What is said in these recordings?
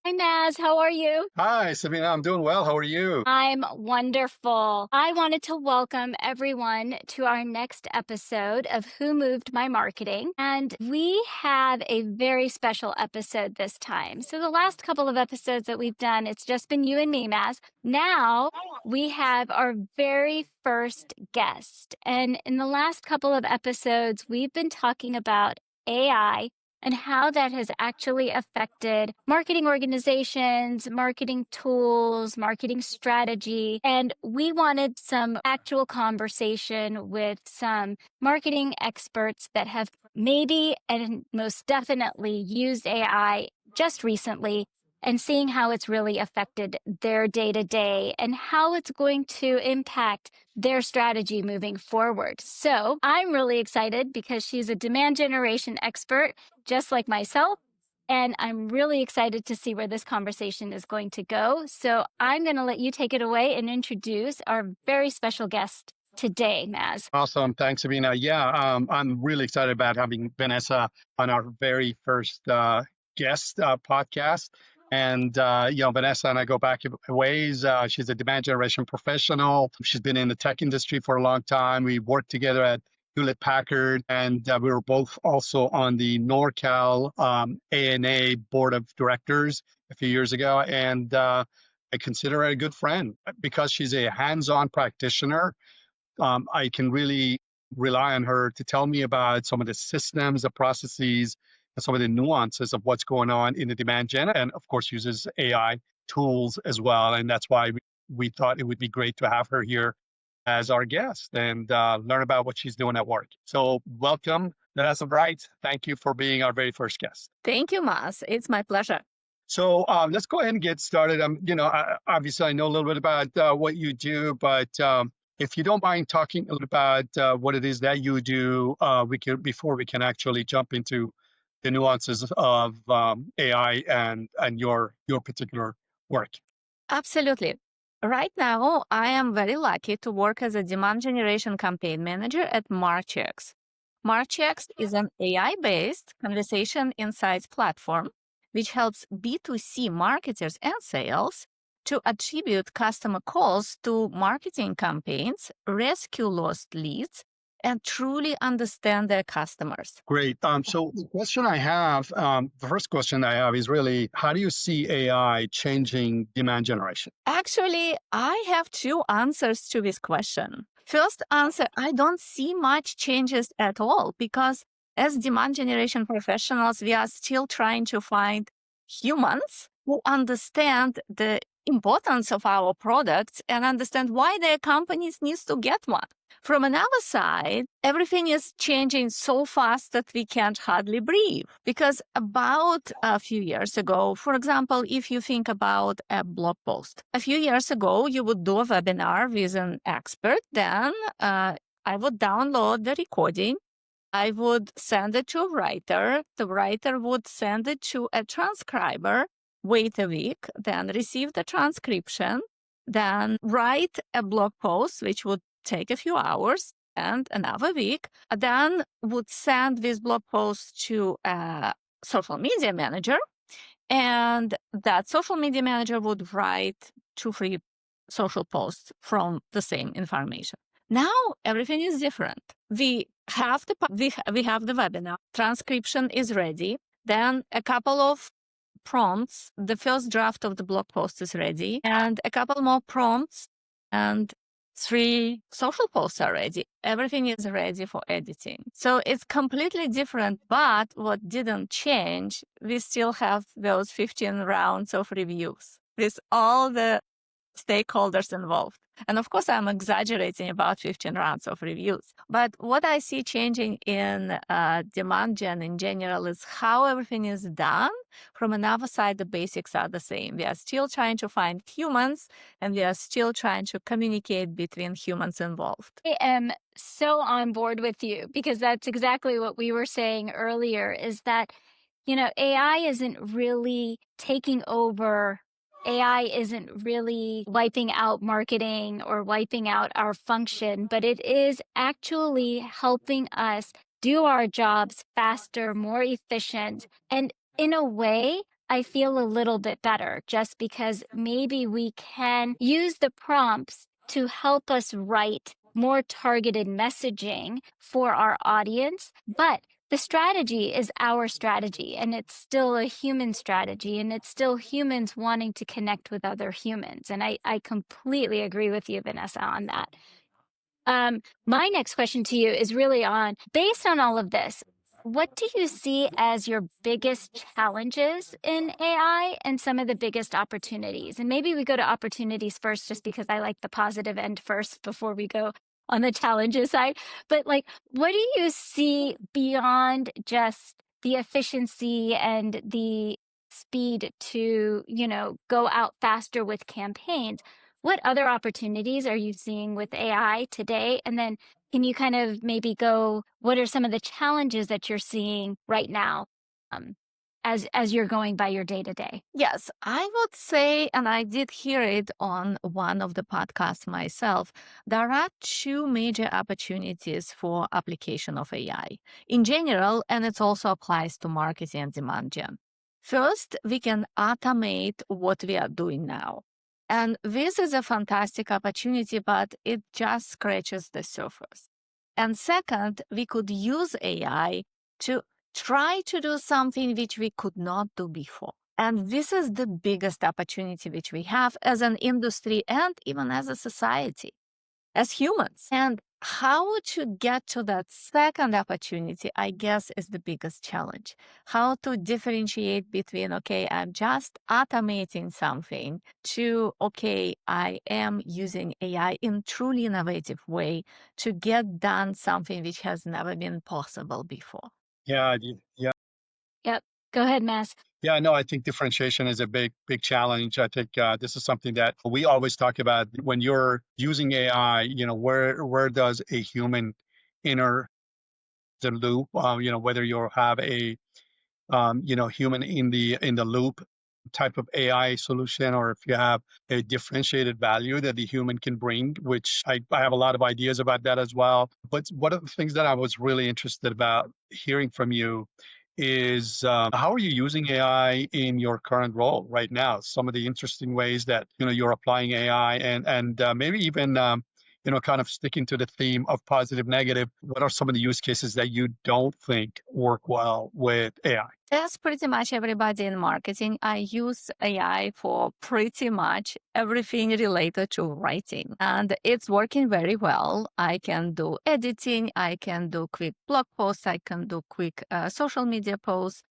Hi, Maz. How are you? Hi, Sabina. I'm doing well. How are you? I'm wonderful. I wanted to welcome everyone to our next episode of Who Moved My Marketing. And we have a very special episode this time. So, the last couple of episodes that we've done, it's just been you and me, Maz. Now we have our very first guest. And in the last couple of episodes, we've been talking about AI and how that has actually affected marketing organizations, marketing tools, marketing strategy. And we wanted some actual conversation with some marketing experts that have maybe and most definitely used AI just recently and seeing how it's really affected their day to day and how it's going to impact their strategy moving forward. So I'm really excited because she's a demand generation expert just like myself. And I'm really excited to see where this conversation is going to go. So I'm going to let you take it away and introduce our very special guest today, Maz. Awesome. Thanks, Sabina. Yeah, I'm really excited about having Vanessa on our very first guest podcast. And, Vanessa and I go back a ways. She's a demand generation professional. She's been in the tech industry for a long time. We worked together at Hewlett Packard, and we were both also on the NorCal ANA board of directors a few years ago. And I consider her a good friend because she's a hands-on practitioner. I can really rely on her to tell me about some of the systems, the processes, and some of the nuances of what's going on in the demand gen, and of course uses AI tools as well. And that's why we thought it would be great to have her here as our guest and learn about what she's doing at work. So welcome, Vanessa Bright. Thank you for being our very first guest. Thank you, Maz. It's my pleasure. So let's go ahead and get started. Obviously I know a little bit about what you do, but if you don't mind talking a little about what it is that you do, before we can actually jump into the nuances of AI and your particular work. Absolutely. Right now, I am very lucky to work as a demand generation campaign manager at Marchex. Marchex is an AI-based conversation insights platform which helps B2C marketers and sales to attribute customer calls to marketing campaigns, rescue lost leads, and truly understand their customers. Great. So the first question I have is really, how do you see AI changing demand generation? Actually, I have two answers to this question. First answer, I don't see much changes at all because as demand generation professionals, we are still trying to find humans who understand the importance of our products and understand why their companies needs to get one. From another side, everything is changing so fast that we can't hardly breathe. Because about a few years ago, for example, if you think about a blog post, a few years ago, you would do a webinar with an expert. Then I would download the recording. I would send it to a writer. The writer would send it to a transcriber, wait a week, then receive the transcription, then write a blog post, which would take a few hours and another week, then would send this blog post to a social media manager. And that social media manager would write 2-3 social posts from the same information. Now everything is different. We have the webinar, transcription is ready. Then a couple of prompts, the first draft of the blog post is ready, and a couple more prompts, and 3 social posts are ready. Everything is ready for editing. So it's completely different, but what didn't change, we still have those 15 rounds of reviews with all the stakeholders involved. And of course, I'm exaggerating about 15 rounds of reviews. But what I see changing in demand gen in general is how everything is done. From another side, the basics are the same. We are still trying to find humans, and we are still trying to communicate between humans involved. I am so on board with you because that's exactly what we were saying earlier is that, AI isn't really taking over. AI isn't really wiping out marketing or wiping out our function, but it is actually helping us do our jobs faster, more efficient, and in a way, I feel a little bit better just because maybe we can use the prompts to help us write more targeted messaging for our audience. But the strategy is our strategy, and it's still a human strategy, and it's still humans wanting to connect with other humans. And I completely agree with you, Vanessa, on that. My next question to you is really on, based on all of this, what do you see as your biggest challenges in AI and some of the biggest opportunities? And maybe we go to opportunities first, just because I like the positive end first before we go on the challenges side. But like, what do you see beyond just the efficiency and the speed to, go out faster with campaigns? What other opportunities are you seeing with AI today? And then can you kind of maybe go, what are some of the challenges that you're seeing right now, um, as you're going by your day to day? Yes, I would say, and I did hear it on one of the podcasts myself, there are two major opportunities for application of AI in general, and it also applies to marketing and demand gen. First, we can automate what we are doing now. And this is a fantastic opportunity, but it just scratches the surface. And second, we could use AI to try to do something which we could not do before. And this is the biggest opportunity which we have as an industry and even as a society, as humans. And how to get to that second opportunity, I guess, is the biggest challenge. How to differentiate between, okay, I'm just automating something to, okay, I am using AI in truly innovative way to get done something which has never been possible before. Yeah, yeah. Yep. Go ahead, Mass. Yeah, no, I think differentiation is a big challenge. I think this is something that we always talk about when you're using AI. Where does a human enter the loop? Whether you have a human in the loop type of AI solution, or if you have a differentiated value that the human can bring, which I have a lot of ideas about that as well. But one of the things that I was really interested about hearing from you is how are you using AI in your current role right now? Some of the interesting ways that you're applying AI, and maybe even kind of sticking to the theme of positive negative. What are some of the use cases that you don't think work well with AI? As pretty much everybody in marketing, I use AI for pretty much everything related to writing. And it's working very well. I can do editing, I can do quick blog posts, I can do quick social media posts.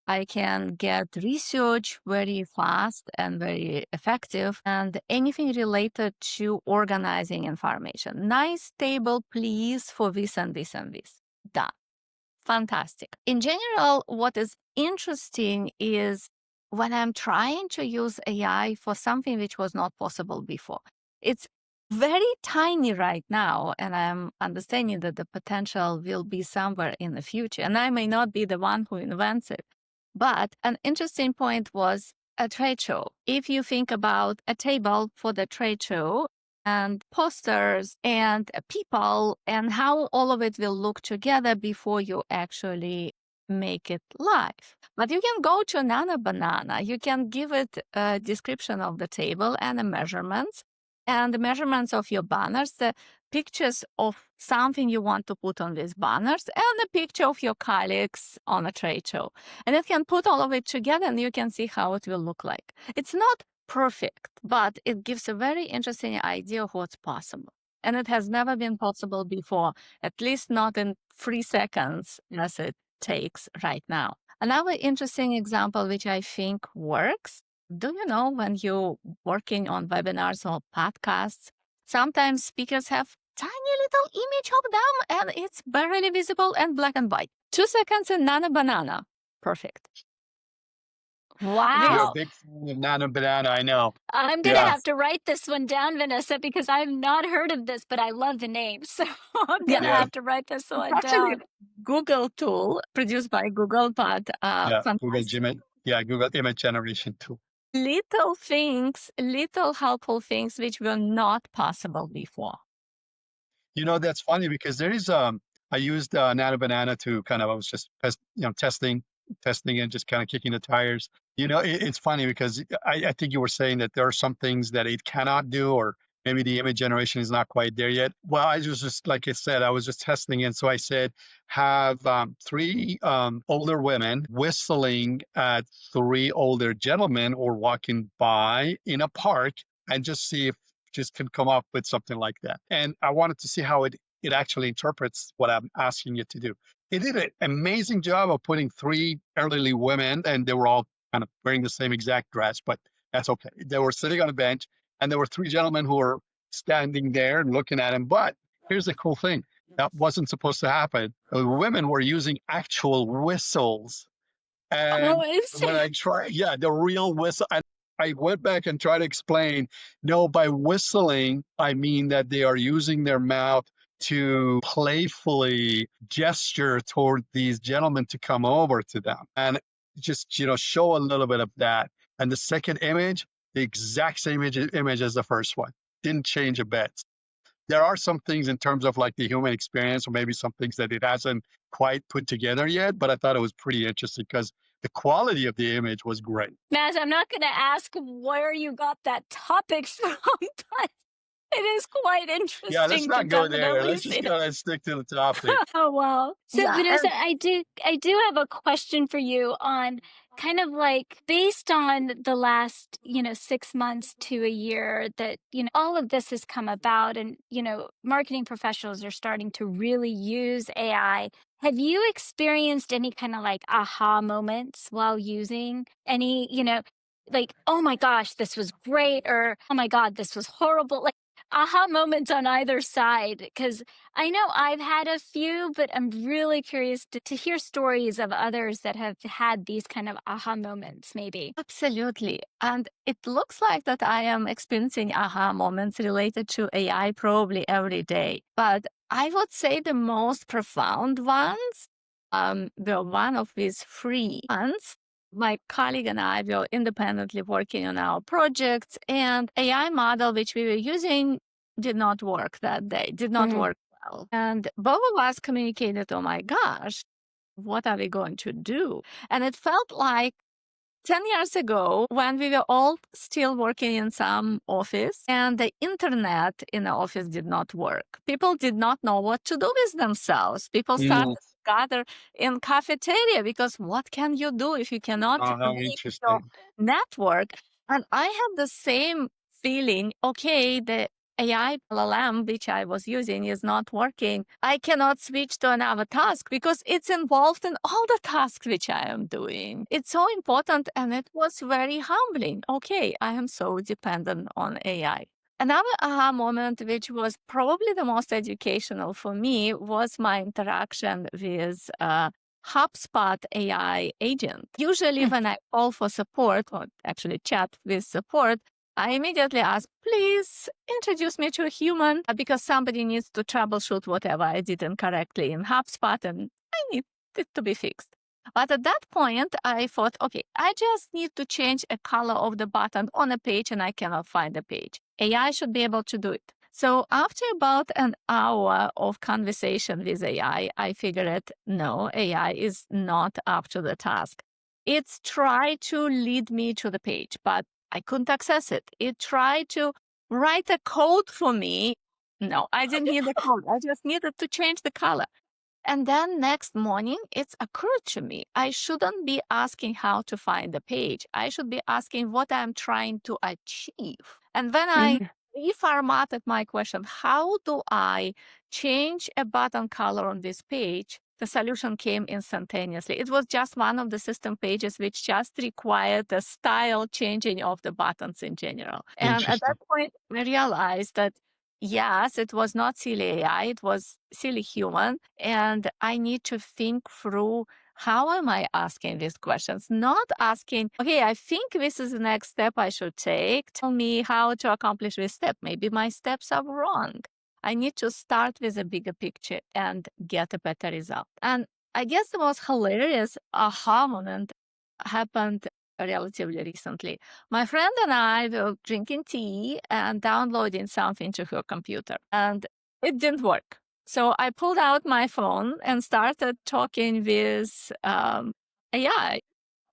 I can get research very fast and very effective, and anything related to organizing information. Nice table, please, for this and this and this. Done. Fantastic. In general, what is interesting is when I'm trying to use AI for something which was not possible before. It's very tiny right now, and I'm understanding that the potential will be somewhere in the future, and I may not be the one who invents it. But an interesting point was a trade show. If you think about a table for the trade show, and posters and people and how all of it will look together before you actually make it live. But you can go to Nano Banana, you can give it a description of the table and the measurements of your banners, the pictures of something you want to put on these banners, and a picture of your colleagues on a trade show. And it can put all of it together and you can see how it will look like. It's not perfect, but it gives a very interesting idea of what's possible. And it has never been possible before, at least not in 3 seconds as it takes right now. Another interesting example, which I think works, do you know when you're working on webinars or podcasts, sometimes speakers have tiny little image of them and it's barely visible and black and white. 2 seconds in Nano Banana. Perfect. You're a Wow. big fan of Nano Banana, I know. I'm going to Yeah, have to write this one down, Vanessa, because I've not heard of this, but I love the name. So I'm going to yeah, have to write this It's one actually a down. Google tool produced by Google, but yeah. fantastic. Google image generation tool. Little things, little helpful things which were not possible before. That's funny because there is I used Nano Banana to kind of I was just testing testing and just kind of kicking the tires. It's funny because I think you were saying that there are some things that it cannot do, or maybe the image generation is not quite there yet. Well, I was just, like I said, I was just testing it. So I said, have three older women whistling at three older gentlemen or walking by in a park, and just see if just can come up with something like that. And I wanted to see how it actually interprets what I'm asking it to do. It did an amazing job of putting three elderly women, and they were all kind of wearing the same exact dress, but that's okay. They were sitting on a bench, and there were three gentlemen who were standing there and looking at him. But here's the cool thing: that wasn't supposed to happen. The women were using actual whistles, Oh, and I when see. I tried, yeah, the real whistle, and I went back and tried to explain, no, by whistling, I mean that they are using their mouth to playfully gesture toward these gentlemen to come over to them, and just, show a little bit of that. And the second image, the exact same image as the first one. Didn't change a bit. There are some things in terms of like the human experience, or maybe some things that it hasn't quite put together yet, but I thought it was pretty interesting because the quality of the image was great. Maz, I'm not going to ask where you got that topic from, but it is quite Yeah, let's interesting to not go there. definitely Let's just see. go and stick to the topic. Oh wow. So Yeah, Vanessa, and I do have a question for you on kind of like based on the last, 6 months to a year that, all of this has come about and, marketing professionals are starting to really use AI. Have you experienced any kind of like aha moments while using any, like, oh my gosh, this was great, or oh my God, this was horrible? Like aha moments on either side. Because I know I've had a few, but I'm really curious to hear stories of others that have had these kind of aha moments, maybe. absolutely. And it looks like that I am experiencing aha moments related to AI probably every day. But I would say the most profound ones, the one of these free ones. My colleague and I were independently working on our projects, and AI model which we were using did not work that day, did not Mm. work well. And both of us communicated, oh my gosh, what are we going to do? And it felt like 10 years ago, when we were all still working in some office and the internet in the office did not work, people did not know what to do with themselves. People started Mm. to gather in cafeteria because what can you do if you cannot Oh, how reach your interesting. network? And I had the same feeling, okay, the AI LLM, which I was using, is not working. I cannot switch to another task because it's involved in all the tasks which I am doing. It's so important, and it was very humbling. Okay, I am so dependent on AI. Another aha moment, which was probably the most educational for me, was my interaction with HubSpot AI agent. Usually, when I call for support or actually chat with support, I immediately ask, please introduce me to a human because somebody needs to troubleshoot whatever I did incorrectly in HubSpot and I need it to be fixed. But at that point, I thought, okay, I just need to change a color of the button on a page and I cannot find the page. AI should be able to do it. So after about an hour of conversation with AI, I figured, no, AI is not up to the task. It's tried to lead me to the page, but I couldn't access it. It tried to write a code for me. No, I didn't need the code. I just needed to change the color. And then next morning, it's occurred to me, I shouldn't be asking how to find the page. I should be asking what I'm trying to achieve. And when I Mhm. reformatted my question, how do I change a button color on this page? The solution came instantaneously. It was just one of the system pages which just required the style changing of the buttons in general. And at that Interesting. point, I realized that yes, it was not silly AI, it was silly human. And I need to think through how am I asking these questions? Not asking, okay, I think this is the next step I should take. Tell me how to accomplish this step. Maybe my steps are wrong. I need to start with a bigger picture and get a better result. And I guess the most hilarious aha moment happened relatively recently. My friend and I were drinking tea and downloading something to her computer, and it didn't work. So I pulled out my phone and started talking with AI.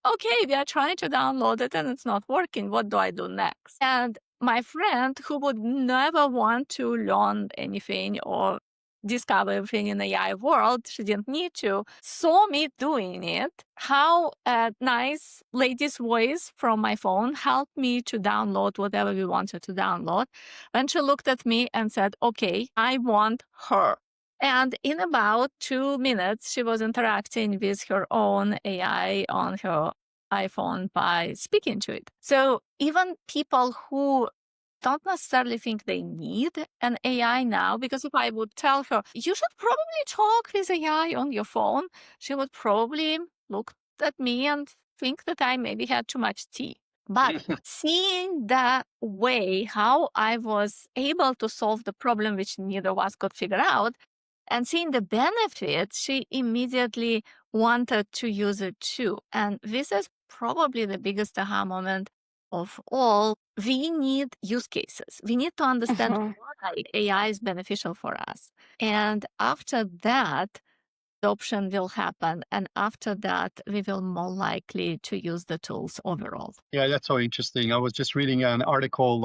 Okay, we are trying to download it and it's not working. What do I do next? And my friend, who would never want to learn anything or discover everything in the AI world, she didn't need to, saw me doing it. How a nice lady's voice from my phone helped me to download whatever we wanted to download. And she looked at me and said, okay, I want her. And in about 2 minutes, she was interacting with her own AI on her iPhone by speaking to it. So even people who don't necessarily think they need an AI now, because if I would tell her, you should probably talk with AI on your phone, she would probably look at me and think that I maybe had too much tea. But seeing the way how I was able to solve the problem, which neither of us could figure out, and seeing the benefits, she immediately wanted to use it too. And this is probably the biggest aha moment of all. We need use cases. We need to understand why AI is beneficial for us. And after that, adoption will happen. And after that, we will more likely to use the tools overall. Yeah, that's so interesting. I was just reading an article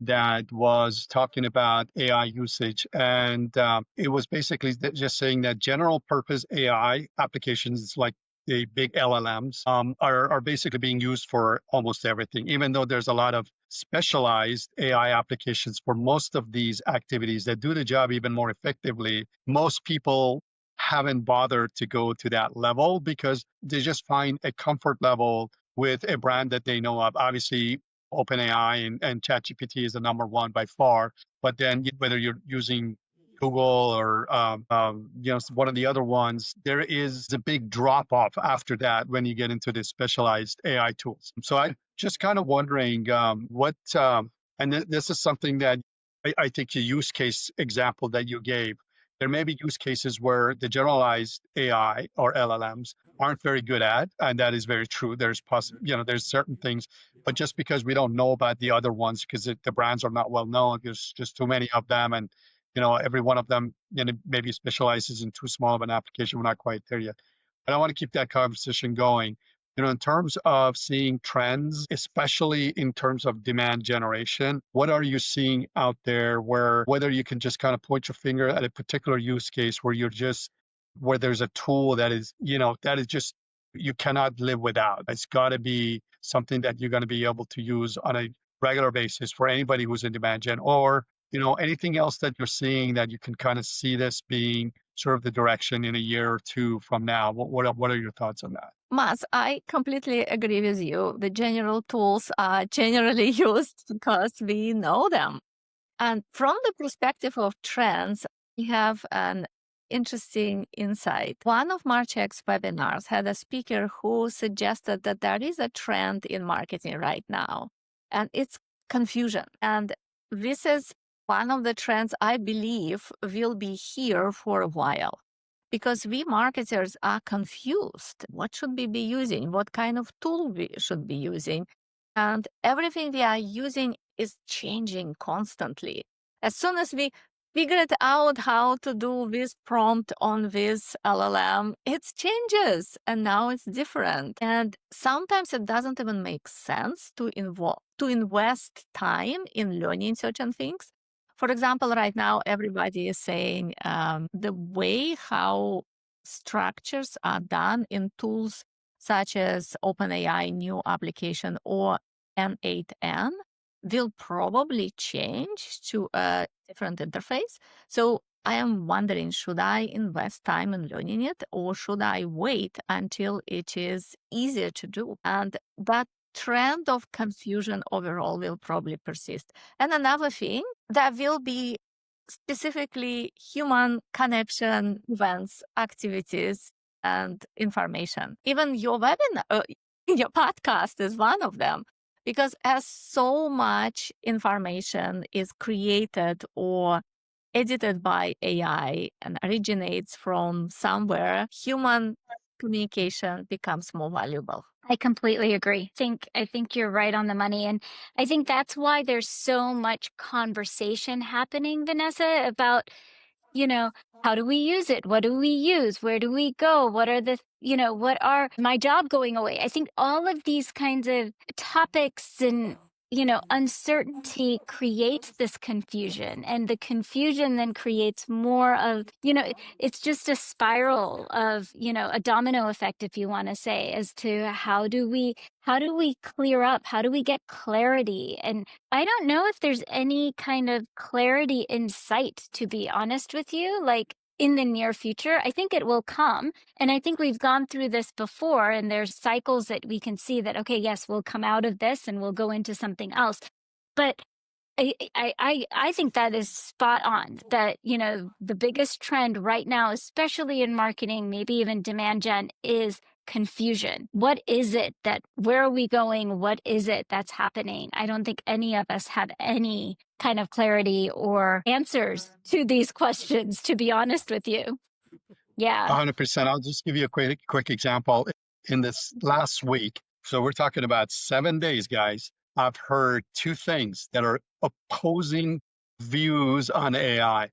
that was talking about AI usage, and it was basically just saying that general purpose AI applications like the big LLMs are basically being used for almost everything, even though there's a lot of specialized AI applications for most of these activities that do the job even more effectively. Most people haven't bothered to go to that level because they just find a comfort level with a brand that they know of. Obviously, OpenAI and ChatGPT is the number one by far. But then whether you're using Google or one of the other ones, there is a big drop off after that when you get into the specialized AI tools. So I just kind of wondering this is something that I think the use case example that you gave. There may be use cases where the generalized AI or LLMs aren't very good at, and that is very true. There's certain things, but just because we don't know about the other ones because the brands are not well known, there's just too many of them, and every one of them maybe specializes in too small of an application. We're not quite there yet, but I want to keep that conversation going. In terms of seeing trends, especially in terms of demand generation, what are you seeing out there where whether you can just kind of point your finger at a particular use case where there's a tool that is just you cannot live without. It's got to be something that you're going to be able to use on a regular basis for anybody who's in demand gen, or anything else that you're seeing that you can kind of see this being sort of the direction in a year or two from now. What are your thoughts on that? Maz, I completely agree with you. The general tools are generally used because we know them. And from the perspective of trends, we have an interesting insight. One of Marchek's webinars had a speaker who suggested that there is a trend in marketing right now, and it's confusion. And this is one of the trends I believe will be here for a while because we marketers are confused. What should we be using? What kind of tool we should be using? And everything we are using is changing constantly. As soon as we figured out how to do this prompt on this LLM, it changes and now it's different. And sometimes it doesn't even make sense to invest time in learning certain things. For example, right now, everybody is saying the way how structures are done in tools such as OpenAI new application or N8N will probably change to a different interface. So I am wondering, should I invest time in learning it or should I wait until it is easier to do? And that trend of confusion overall will probably persist. And another thing, that will be specifically human connection events, activities, and information. Even your webinar, your podcast is one of them. Because as so much information is created or edited by AI and originates from somewhere, human communication becomes more valuable. I completely agree. I think you're right on the money. And I think that's why there's so much conversation happening, Vanessa, about, how do we use it? What do we use? Where do we go? What are the what are my job going away? I think all of these kinds of topics and uncertainty creates this confusion, and the confusion then creates more of, it's just a spiral of, a domino effect, if you want to say, as to how do we clear up? How do we get clarity? And I don't know if there's any kind of clarity in sight, to be honest with you, like in the near future. I think it will come. And I think we've gone through this before, and there's cycles that we can see that, okay, yes, we'll come out of this and we'll go into something else. But I think that is spot on, that, the biggest trend right now, especially in marketing, maybe even demand gen, is confusion. What is it where are we going? What is it that's happening? I don't think any of us have any kind of clarity or answers to these questions, to be honest with you. Yeah. 100%. I'll just give you a quick example. In this last week, so we're talking about 7 days, guys, I've heard two things that are opposing views on AI.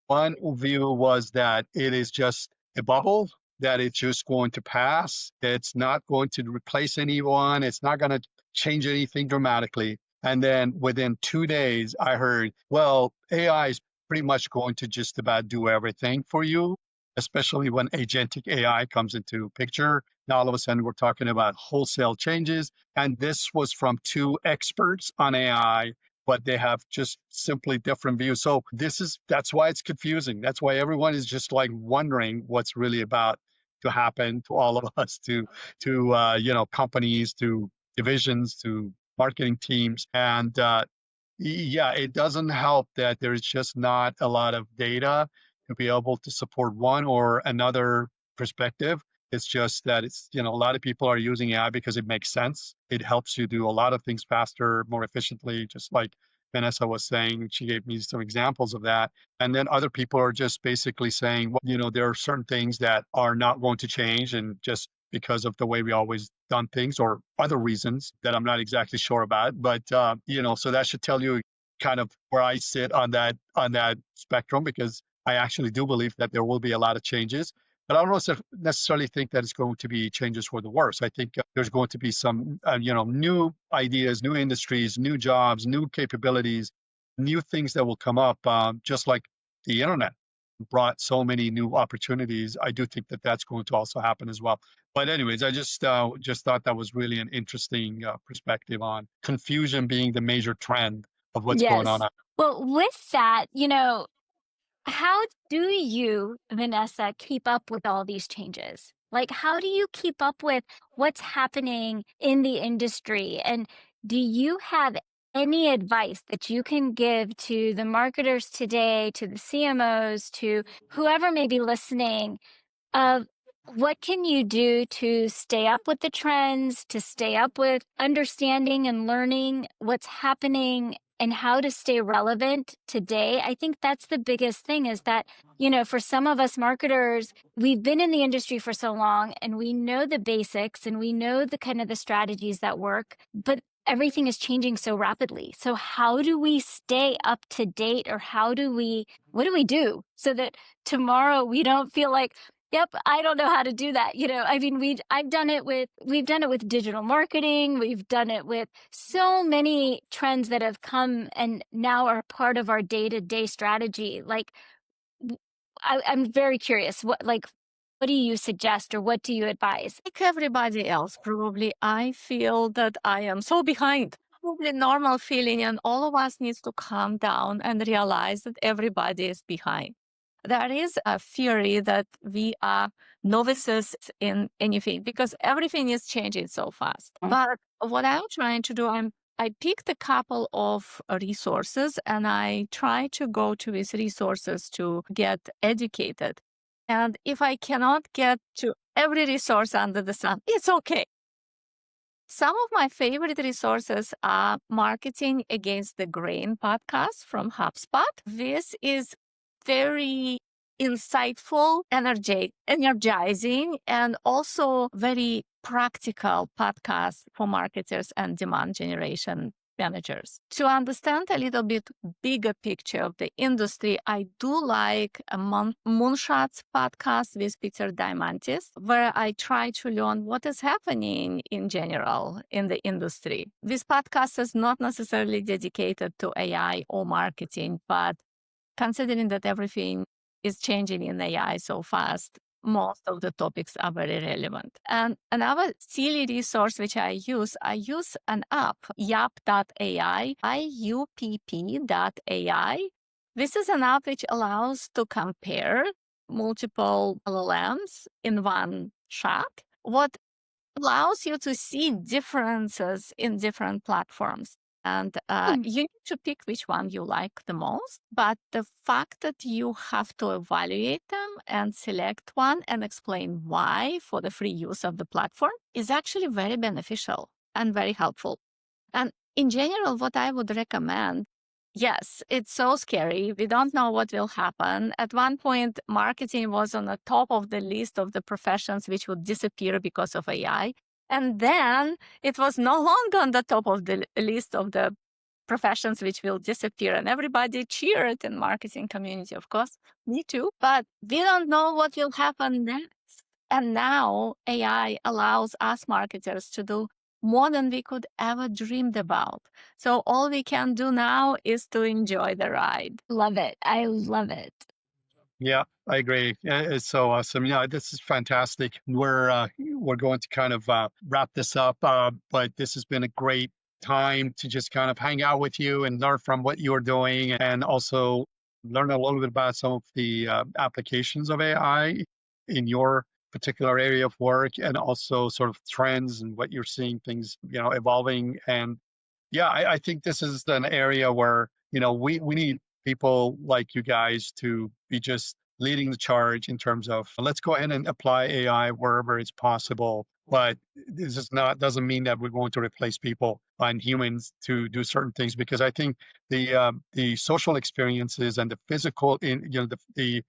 One view was that it is just a bubble, that it's just going to pass. It's not going to replace anyone. It's not going to change anything dramatically. And then within 2 days, I heard, well, AI is pretty much going to just about do everything for you, especially when agentic AI comes into picture. Now, all of a sudden, we're talking about wholesale changes. And this was from two experts on AI, but they have just simply different views. So that's why it's confusing. That's why everyone is just like wondering what's really about to happen to all of us, to companies, to divisions, to marketing teams. And yeah, it doesn't help that there's just not a lot of data to be able to support one or another perspective. It's just that a lot of people are using AI because it makes sense. It helps you do a lot of things faster, more efficiently, just like Vanessa was saying. She gave me some examples of that. And then other people are just basically saying, well, there are certain things that are not going to change, and just because of the way we always done things, or other reasons that I'm not exactly sure about. But so that should tell you kind of where I sit on that spectrum, because I actually do believe that there will be a lot of changes. But I don't necessarily think that it's going to be changes for the worse. I think there's going to be some, new ideas, new industries, new jobs, new capabilities, new things that will come up, just like the internet brought so many new opportunities. I do think that that's going to also happen as well. But anyways, I just thought that was really an interesting perspective on confusion being the major trend of what's going on. Yes. Well, with that, how do you, Vanessa, keep up with all these changes? Like, how do you keep up with what's happening in the industry? And do you have any advice that you can give to the marketers today, to the CMOs, to whoever may be listening, of what can you do to stay up with the trends, to stay up with understanding and learning what's happening, and how to stay relevant today? I think that's the biggest thing, is that, for some of us marketers, we've been in the industry for so long, and we know the basics, and we know the kind of the strategies that work, but everything is changing so rapidly. So how do we stay up to date, or what do we do so that tomorrow we don't feel like, yep, I don't know how to do that. I mean, we've done it with digital marketing. We've done it with so many trends that have come and now are part of our day-to-day strategy. Like, I'm very curious. What do you suggest, or what do you advise? Like everybody else, probably I feel that I am so behind. Probably normal feeling, and all of us needs to calm down and realize that everybody is behind. There is a theory that we are novices in anything because everything is changing so fast. But what I'm trying to do, I picked a couple of resources, and I try to go to these resources to get educated. And if I cannot get to every resource under the sun, it's okay. Some of my favorite resources are Marketing Against the Grain podcast from HubSpot. This is very insightful, energizing, and also very practical podcast for marketers and demand generation. managers. To understand a little bit bigger picture of the industry, I do like a Moonshots podcast with Peter Diamandis, where I try to learn what is happening in general in the industry. This podcast is not necessarily dedicated to AI or marketing, but considering that everything is changing in AI so fast, most of the topics are very relevant. And another silly resource which I use an app, yupp.ai, IUPP.ai. This is an app which allows to compare multiple LLMs in one shot. What allows you to see differences in different platforms. And you need to pick which one you like the most. But the fact that you have to evaluate them and select one and explain why for the free use of the platform is actually very beneficial and very helpful. And in general, what I would recommend, yes, it's so scary. We don't know what will happen. At one point, marketing was on the top of the list of the professions which would disappear because of AI. And then it was no longer on the top of the list of the professions which will disappear. And everybody cheered in marketing community, of course. Me too. But we don't know what will happen next. And now AI allows us marketers to do more than we could ever dreamed about. So all we can do now is to enjoy the ride. Love it. I love it. Yeah, I agree. It's so awesome. Yeah, this is fantastic. We're going to kind of wrap this up, but this has been a great time to just kind of hang out with you and learn from what you're doing, and also learn a little bit about some of the applications of AI in your particular area of work, and also sort of trends and what you're seeing things evolving. And yeah, I think this is an area where, we need people like you guys to be just leading the charge in terms of let's go ahead and apply AI wherever it's possible. But this is not doesn't mean that we're going to replace people and humans to do certain things, because I think the social experiences and the physical the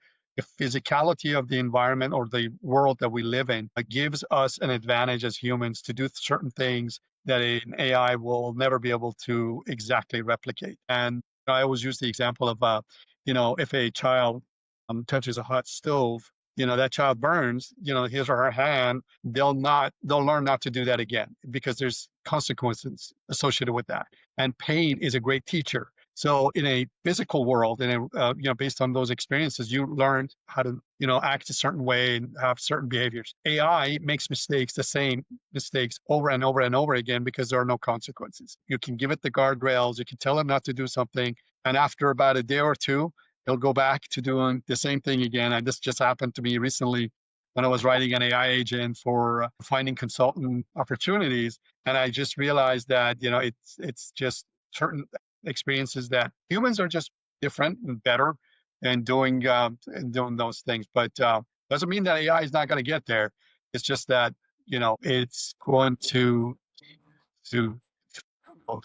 physicality of the environment or the world that we live in gives us an advantage as humans to do certain things that an AI will never be able to exactly replicate. And I always use the example of, if a child touches a hot stove, that child burns, his or her hand, they'll learn not to do that again, because there's consequences associated with that. And pain is a great teacher. So in a physical world, based on those experiences, you learn how to, act a certain way and have certain behaviors. AI makes mistakes, the same mistakes over and over and over again, because there are no consequences. You can give it the guardrails, you can tell it not to do something, and after about a day or two, it'll go back to doing the same thing again. And this just happened to me recently when I was writing an AI agent for finding consultant opportunities, and I just realized that it's just certain experiences that humans are just different and better in doing those things. But doesn't mean that AI is not going to get there. It's just that it's going to to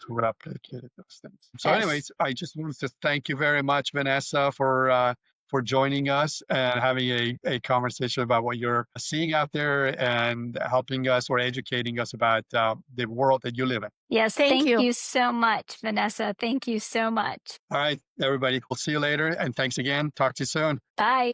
replicate those things. So, Yes. anyways, I just wanted to thank you very much, Vanessa, for joining us and having a conversation about what you're seeing out there and helping us or educating us about the world that you live in. Yes. Thank Thank you. you so much, Vanessa. Thank you so much. All right, everybody, we'll see you later. And thanks again. Talk to you soon. Bye.